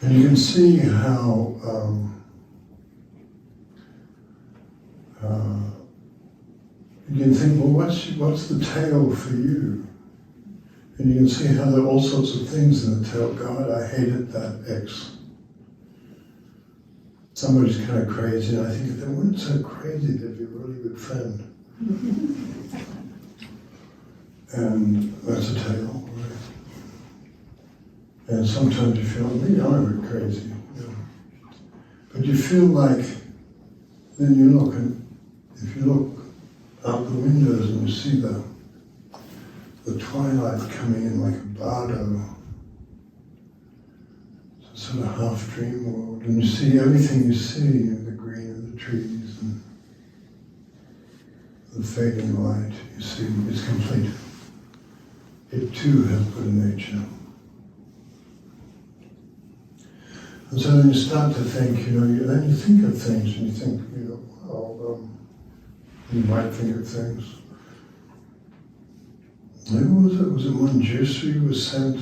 And you can see how you can think, well, what's the tail for you? And you can see how there are all sorts of things in the tail. God, I hated that X. Somebody's kind of crazy, and I think if they weren't so crazy, they'd be a really good friend. And that's a tail, right? And sometimes you feel, maybe I'm a bit crazy. You know? But you feel like, then you look, and if you look out the windows and you see the twilight coming in like a bardo, sort of half dream world, and you see everything you see, the green of the trees and the fading light you see is complete. It too has good nature. And so then you start to think, then you think of things and you think, you might think of things. Maybe was it Manjushri was sent?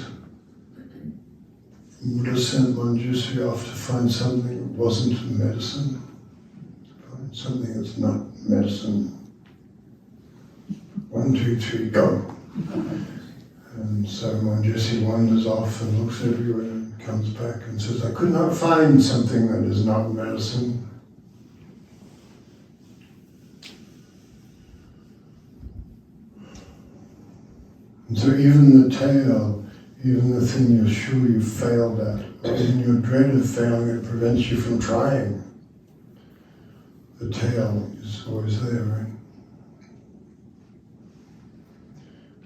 Buddha sent Manjushri off to find something that wasn't medicine, find something that's not medicine. 1, 2, 3, go. And so Manjushri wanders off and looks everywhere and comes back and says, I could not find something that is not medicine. And so even the tail, even the thing you're sure you failed at, or even your dread of failing, it prevents you from trying. The tail is always there, right?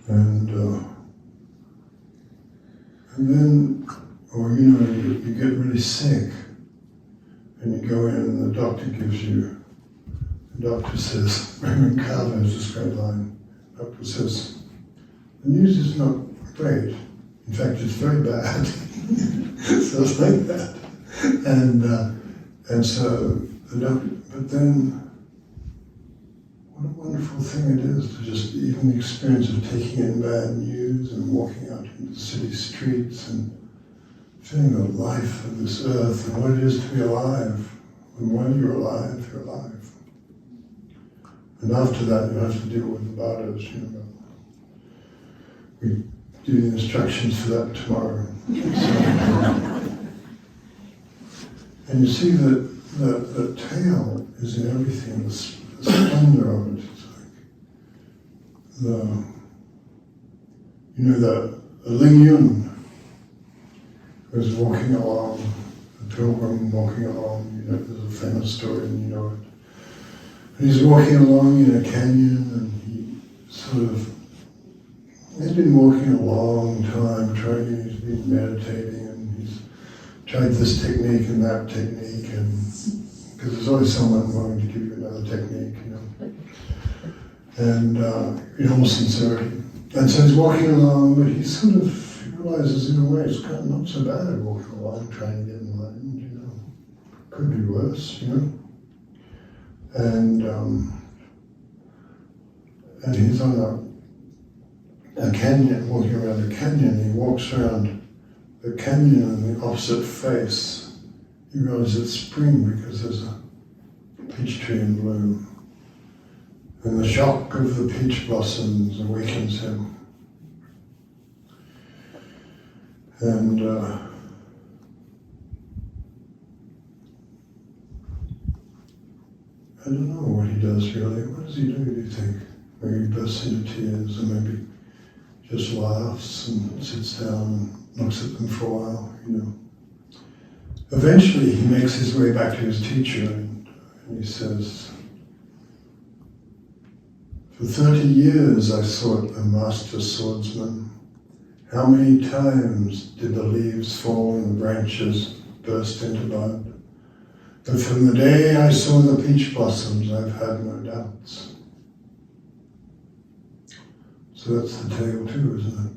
And then, you get really sick, and you go in and the doctor says, Raymond Carver has this great line, the doctor says, the news is not great. In fact, it's very bad. So it's like that. And so the doctor, but then, what a wonderful thing it is to just even the experience of taking in bad news and walking out into the city streets and feeling the life of this earth and what it is to be alive. And while you're alive, you're alive. And after that, you have to deal with the bardos, We do the instructions for that tomorrow. And you see that the tail is in everything, the splendor of it. It's like the Ling Yun was walking along, a pilgrim walking along, there's a famous story and you know it. And he's walking along in a canyon and he's been walking a long time, he's been meditating and he's tried this technique and that technique, and because there's always someone wanting to give you another technique, and in all sincerity. And so he's walking along, but he realizes in a way it's kind of not so bad walking along, trying to get enlightened, Could be worse, And he's on a canyon, walking around a canyon. He walks around the canyon on the opposite face. He realizes it's spring because there's a peach tree in bloom. And the shock of the peach blossoms awakens him. And I don't know what he does really. What does he do you think? Maybe he bursts into tears, or maybe just laughs and sits down and looks at them for a while, Eventually he makes his way back to his teacher and he says, for 30 years I sought a master swordsman. How many times did the leaves fall and the branches burst into bud? But from the day I saw the peach blossoms, I've had no doubts. So that's the tale too, isn't it?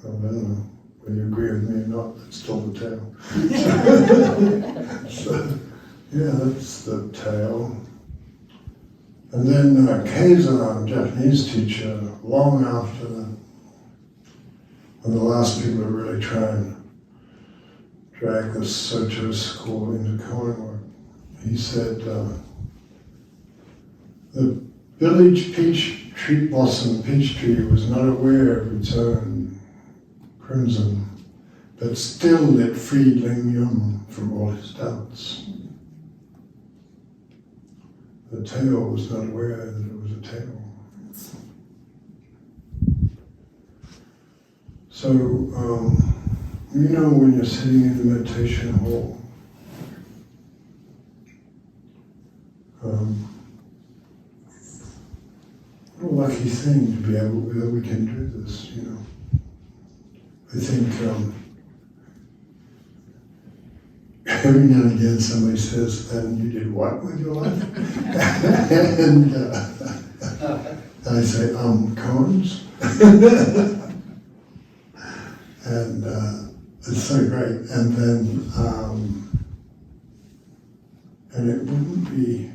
Well, I don't know whether you agree with me or not, that's still the tale. So, that's the tale. And then Keizo, Japanese teacher, long after when the last people are really trying drag the Soto school into koan work. He said, the village peach tree blossom peach tree was not aware of its own crimson, but still it freed Ling Yun from all his doubts. The tail was not aware that it was a tail. So, you know, when you're sitting in the meditation hall, what a lucky thing to be able, that we can do this, you know. I think every now and again somebody says, and you did what with your life? And I say, koans. And it's so great. And then, and it wouldn't be,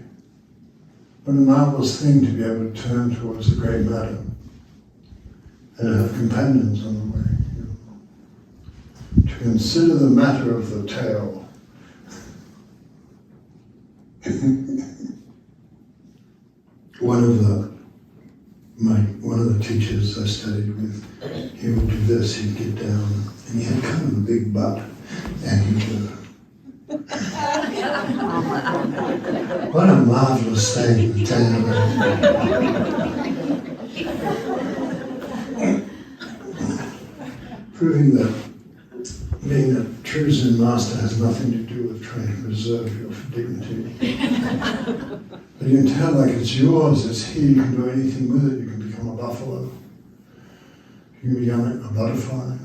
what a marvelous thing to be able to turn towards the great matter and have companions on the way. You know. To consider the matter of the tail. One of the teachers I studied with, he would do this, he'd get down, and he had kind of a big butt, and he'd what a marvelous thing to tell proving that being a true Zen master has nothing to do with trying to preserve your dignity. But you can tell like it's yours, it's here, you can do anything with it. You can become a buffalo, you can become a butterfly.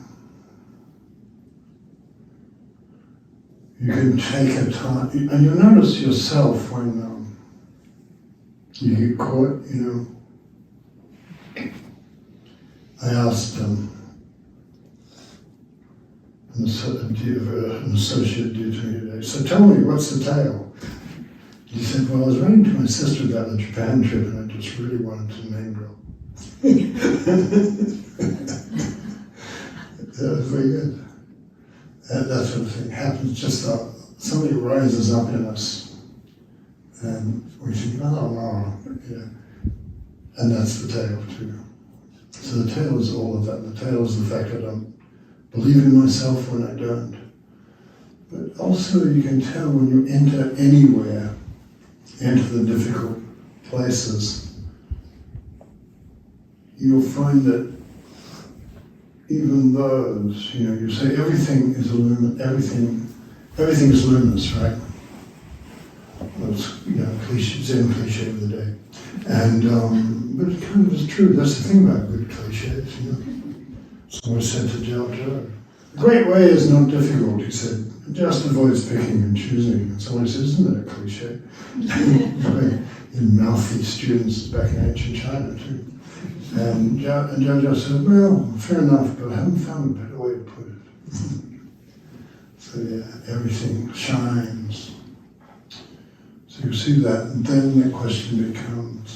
You can take a time, and you'll notice yourself when you get caught, you know. I asked an associate dear to me today, so tell me, what's the tale? He said, well, I was writing to my sister about the Japan trip and I just really wanted to name drop. That was very good. And that sort of thing happens, just somebody rises up in us and we think, oh, yeah. And that's the tale too. So the tale is all of that. The tale is the fact that I don't believe in myself when I don't. But also you can tell when you enter anywhere, enter the difficult places, you'll find that even those, you know, you say everything is everything is luminous, right? That's, you know, Zen cliche of the day. And, but it kind of is true. That's the thing about good cliches, you know. Someone said to Joe, the great way is not difficult, he said. It just avoids picking and choosing. And someone said, isn't that a cliche? In mouthy students back in ancient China too. And Jojo said, well, fair enough, but I haven't found a better way to put it. So yeah, everything shines. So you see that, and then the question becomes,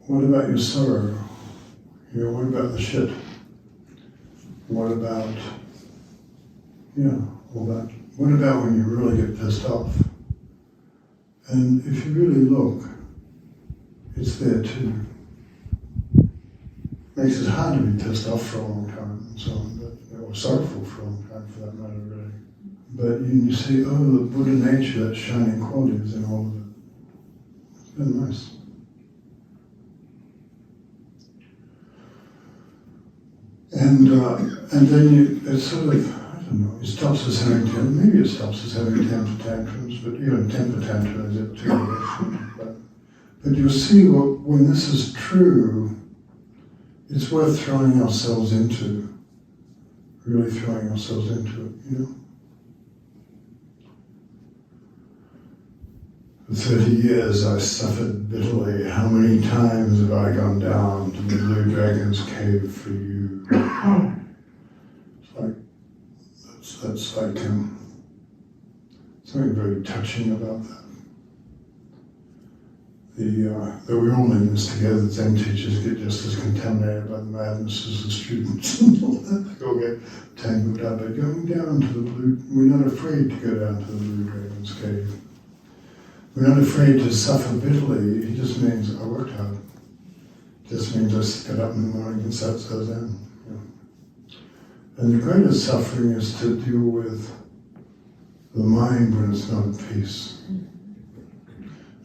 what about your sorrow? You know, what about the shit? What about, what about when you really get pissed off? And if you really look, it's there too. Makes it hard to be pissed off for a long time and so on, or sorrowful for a long time for that matter, really. But you see, oh, the Buddha nature, that shining quality is in all of it. It's been nice. And then it sort of, I don't know, it stops us having temper tantrums, but even temper tantrum is it too. But you'll see when this is true, it's worth throwing ourselves into, really throwing ourselves into it, you know. For 30 years I suffered bitterly. How many times have I gone down to the Blue Dragon's cave for you? It's like, that's like something very touching about that. that we all in this together. The Zen teachers get just as contaminated by the madness as the students. They all get tangled up. But going down to the blue, we're not afraid to go down to the blue dragon's cave. We're not afraid to suffer bitterly. It just means I worked hard. It just means I got up in the morning and sat so Zen. And the greatest suffering is to deal with the mind when it's not at peace.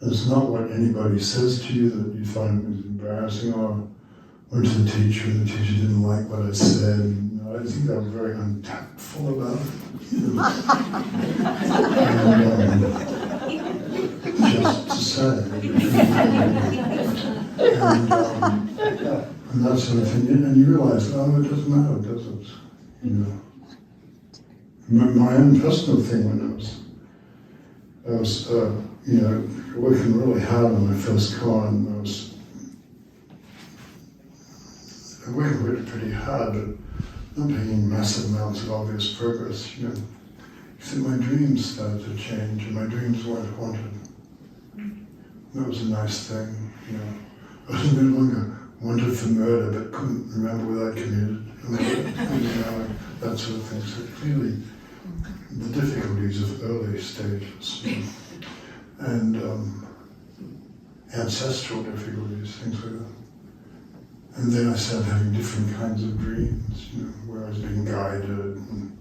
It's not what anybody says to you that you find is embarrassing, or went to the teacher and the teacher didn't like what I said. I think they were very untactful about it. Just to say. And that sort of thing. And you realize, oh, it doesn't matter, does it? My own personal thing when I was working really hard on my first car, and I was working pretty hard, but not making massive amounts of obvious progress, Except my dreams started to change, and my dreams weren't haunted. That was a nice thing, I was no longer wanted for murder, but couldn't remember whether I committed a murder, that sort of thing. So clearly, the difficulties of early stages, and ancestral difficulties, things like that. And then I started having different kinds of dreams, where I was being guided and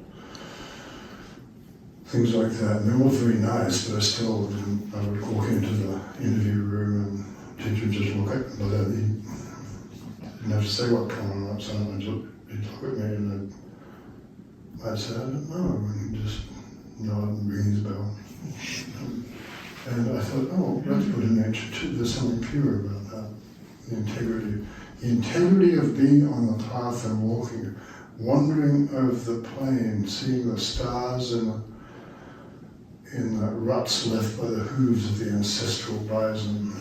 things like that. And they were all very nice, but I would walk into the interview room and the teacher would just look at me, but he didn't have to say what come on outside, he'd look at me and I'd say, I don't know, and he'd just nod and ring his bell. And I thought, oh, that's good in nature too. There's something pure about that. The integrity of being on the path and walking, wandering over the plain, seeing the stars in the ruts left by the hooves of the ancestral bison,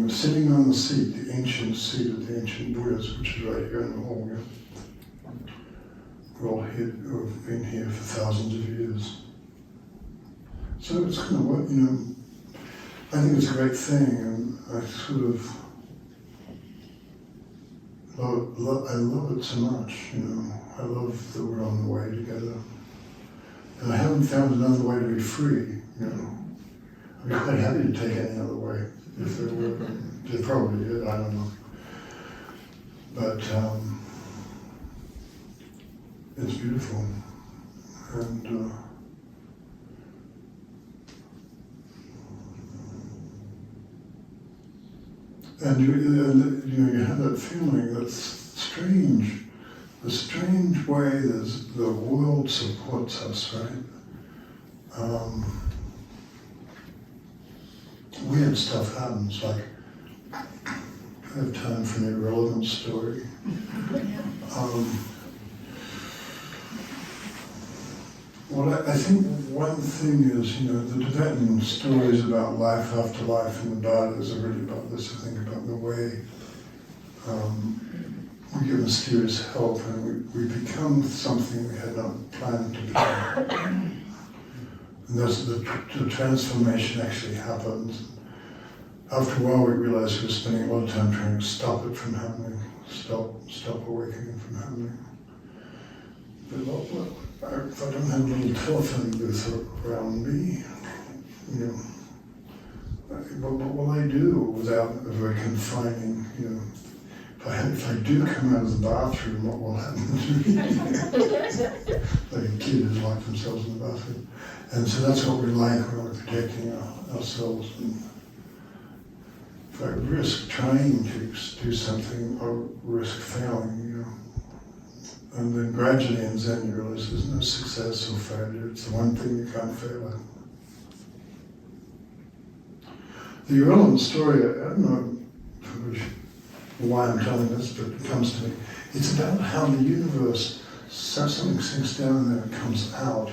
sitting on the seat, the ancient seat of the ancient Buddhas, which is right here in the hall. We're all here, who've been here for thousands of years. So it's kind of what, I think it's a great thing, and I sort of I love it so much, I love that we're on the way together. And I haven't found another way to be free, I'd be quite happy to take any other way, if there were, there probably is, I don't know. But it's beautiful, and you have that feeling that's strange, the strange way the world supports us, right? Weird stuff happens, like I have time for an irrelevant story. Well, I think one thing is, the Tibetan stories about life after life in the Buddhas are really about this, I think, about the way we get mysterious help and we become something we had not planned to become. And the transformation actually happens. After a while we realize we're spending a lot of time trying to stop it from happening, stop awakening from happening. But if I don't have a little telephone booth around me, what will I do without a very confining, if I do come out of the bathroom, what will happen to me? Like a kid who's locked themselves in the bathroom. And so that's what we're like when we're protecting ourselves. And if I risk trying to do something or risk failing, And then gradually in Zen you realize there's no success or failure. It's the one thing you can't fail at. The irrelevant story, I don't know why I'm telling this, but it comes to me. It's about how the universe, something sinks down there and comes out,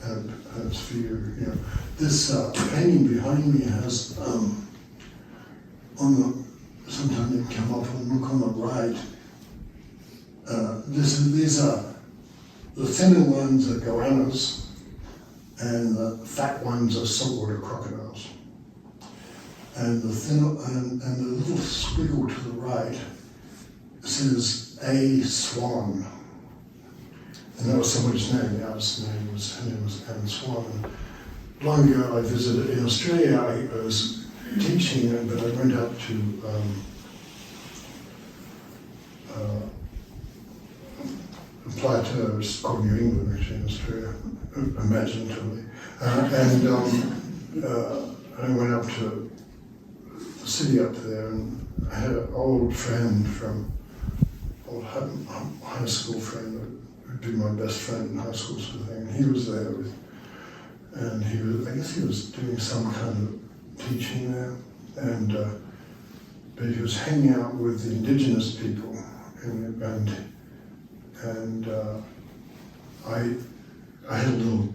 and it's for you. This painting behind me has, sometimes you come up and look on the right. These are, the thinner ones are goannas, and the fat ones are saltwater crocodiles. and the little squiggle to the right says A Swan. And that was somebody's name. The artist's name was, her name was Anne Swan. And long ago I visited in Australia. I was teaching, but I went out to a plateau, it's called New England actually in Australia, imaginatively. I went up to the city up there, and I had an old friend from, old high school friend that would be my best friend in high school sort of thing. And he was there and he was, I guess he was doing some kind of teaching there, and but he was hanging out with the indigenous people in the event, and I had a little,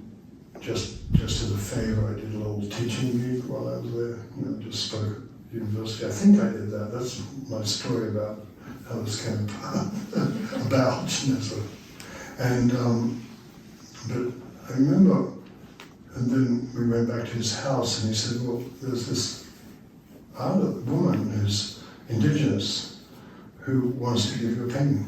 just as a favor, I did a little teaching gig while I was there, just spoke at the university. I think I did that. That's my story about how this came about, sort of. And, but I remember, and then we went back to his house and he said, well, there's this other woman who's indigenous who wants to give you a painting.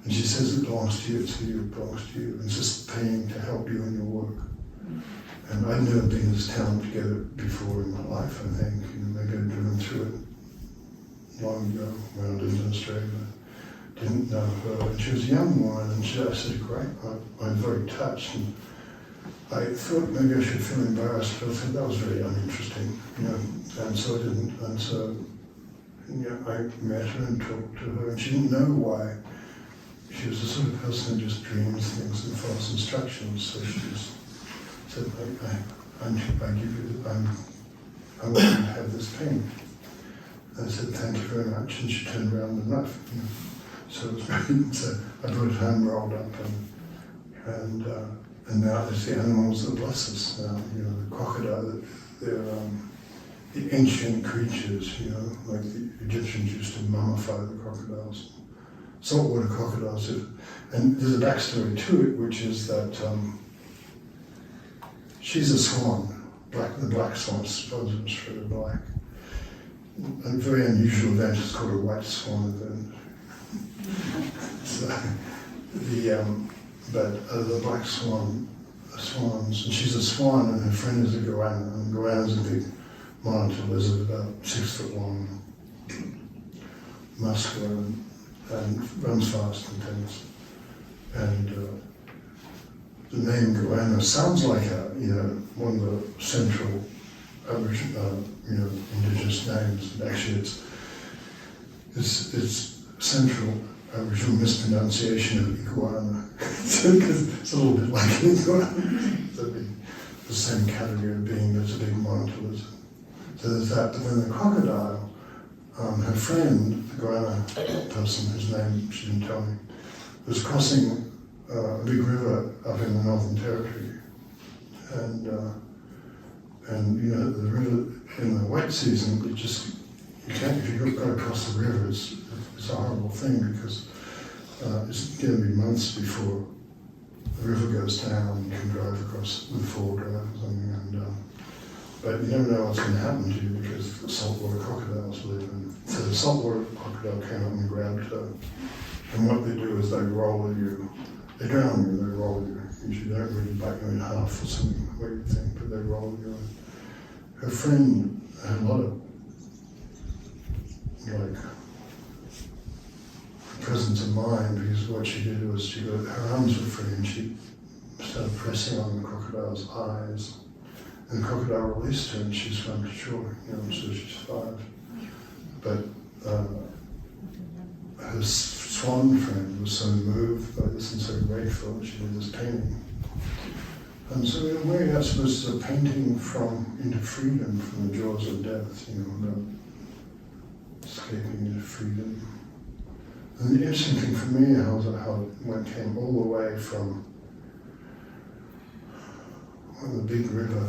And she says it belongs to you, it's for you, it belongs to you. It's just a painting to help you in your work. And I'd never been in this town together before in my life, I think. Maybe I'd driven through it long ago when I lived in Australia. I didn't know her. And she was a young woman, and I said, great. I was very touched. And I thought maybe I should feel embarrassed, but I thought that was very uninteresting, and so I didn't. And so, I met her and talked to her, and she didn't know why. She was the sort of person who just dreams things and follows instructions. So she just said, I want you to have this painting. And I said, thank you very much. And she turned around and left. So it was very, so I brought it home, rolled up, and now there's the animals that bless us. Now, the crocodile, they're the ancient creatures, like the Egyptians used to mummify the crocodiles. Saltwater crocodiles, and there's a backstory to it, which is that she's a swan, the black swan, I suppose it was shredded black. A very unusual event is called a white swan event. So, the black swan, swans, and she's a swan, and her friend is a goanna, and goanna's a big monitor lizard, about 6 foot long, muscular, and runs fast and tense. And the name goanna sounds like one of the central Aboriginal, indigenous names. And actually, it's central Aboriginal mispronunciation of iguana, because it's a little bit like an iguana. The same category of being that's a big monitor lizard. So there's that. But then the crocodile, her friend, the goanna person, whose name she didn't tell me, was crossing a big river up in the Northern Territory, and the river in the wet season, you can't, if you've got to cross the river, it's a horrible thing, because it's going to be months before the river goes down and you can drive across with 4-wheel drive or something, but you never know what's going to happen to you because the saltwater crocodiles live in. So the saltwater crocodile came up and grabbed her, and what they do is they roll you. They drown you, they roll you. Usually they don't really bite you in half or something, what you think, but they roll you. Her friend had a lot of presence of mind, because what she did was her arms were free and she started pressing on the crocodile's eyes. And the crocodile released her and she swam to shore, so she's 5. But her swan friend was so moved by this and so grateful that she did this painting. And so in a way I suppose it's a painting into freedom from the jaws of death, about escaping into freedom. And the interesting thing for me how it came all the way from the big river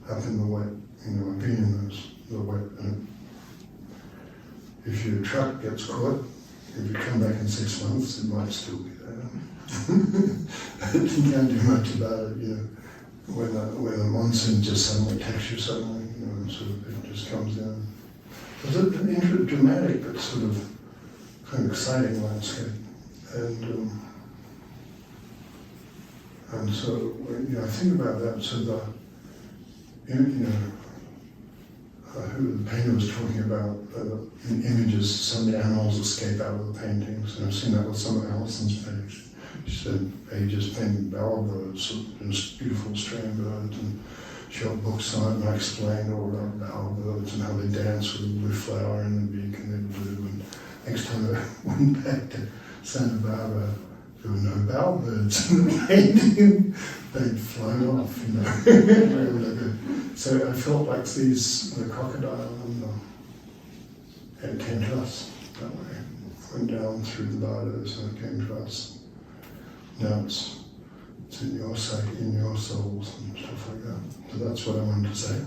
up in the wet, I've been in the wet, and if your truck gets caught, if you come back in 6 months, it might still be there. You can't do much about it, when the monsoon just suddenly takes you suddenly, and sort of it just comes in. It's an dramatic but sort of kind of exciting landscape, and so when I think about that, so who the painter was talking about in images, some of the animals escape out of the paintings, and I've seen that with some of Alison's paintings. She said he just painted bowerbirds, and beautiful strain birds, and she wrote books on it, and I explained all about bowerbirds and how they dance with a blue flower in the beak and they're blue. And next time I went back to Santa Barbara, there were no bowerbirds in the painting. They'd flown off, So I felt like the crocodile, and it came to us that way. Went down through the bardos and it came to us. Now it's in your sight, in your souls and stuff like that. So that's what I wanted to say.